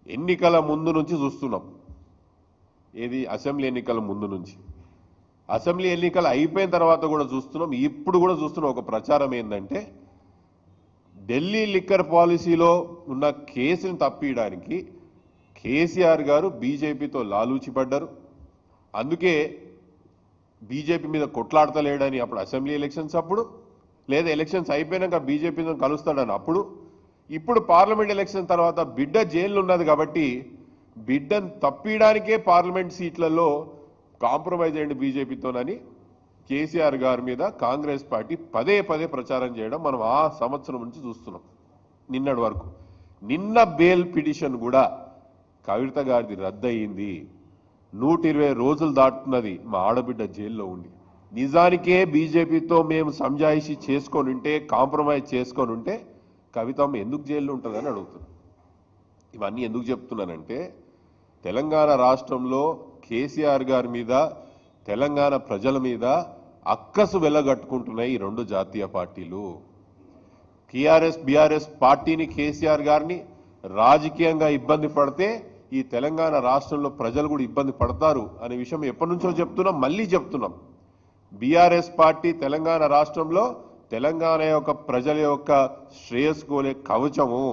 ఎన్నికల ముందు నుంచి చూస్తున్నాం. ఏది అసెంబ్లీ ఎన్నికల ముందు నుంచి, అసెంబ్లీ ఎన్నికలు అయిపోయిన తర్వాత కూడా చూస్తున్నాం. ఇప్పుడు కూడా చూస్తున్న ఒక ప్రచారం ఏంటంటే ఢిల్లీ లిక్కర్ పాలసీలో ఉన్న కేసుని తప్పియడానికి కేసీఆర్ గారు బీజేపీతో లాలూచిపడ్డారు. అందుకే బీజేపీ మీద కొట్లాడతలేడని అప్పుడు అసెంబ్లీ ఎలక్షన్స్ అప్పుడు, లేదా ఎలక్షన్స్ అయిపోయినాక బీజేపీతో కలుస్తాడని అప్పుడు, ఇప్పుడు పార్లమెంట్ ఎలక్షన్ తర్వాత బిడ్డ జైల్లో ఉన్నది కాబట్టి బిడ్డను తప్పియడానికే పార్లమెంట్ సీట్లలో కాంప్రమైజ్ అయ్యింది బీజేపీతోనని కేసీఆర్ గారి మీద కాంగ్రెస్ పార్టీ పదే పదే ప్రచారం చేయడం మనం ఆ సంవత్సరం నుంచి చూస్తున్నాం. నిన్నటి వరకు, నిన్న బెయిల్ పిటిషన్ కూడా కవిత గారిది రద్దయింది. 120 రోజులు దాటుతున్నది మా ఆడబిడ్డ జైల్లో ఉండి. నిజానికే బీజేపీతో మేము సంజాయిషి చేసుకొని ఉంటే, కాంప్రమైజ్ చేసుకొని ఉంటే కవితమ్మ ఎందుకు జైల్లో ఉంటుందని అడుగుతున్నాను. ఇవన్నీ ఎందుకు చెప్తున్నానంటే తెలంగాణ రాష్ట్రంలో కేసీఆర్ గారి మీద, తెలంగాణ ప్రజల మీద అక్కసు వెలగట్టుకుంటున్నాయి ఈ రెండు జాతీయ పార్టీలు. టీఆర్ఎస్ బీఆర్ఎస్ పార్టీని, కేసీఆర్ గారిని రాజకీయంగా ఇబ్బంది పడితే ఈ తెలంగాణ రాష్ట్రంలో ప్రజలు కూడా ఇబ్బంది పడతారు అనే విషయం ఎప్పటి నుంచో చెప్తున్నాం, మళ్ళీ చెప్తున్నాం. బీఆర్ఎస్ పార్టీ తెలంగాణ రాష్ట్రంలో తెలంగాణ యొక్క ప్రజల యొక్క శ్రేయస్సు కోరే కవచము.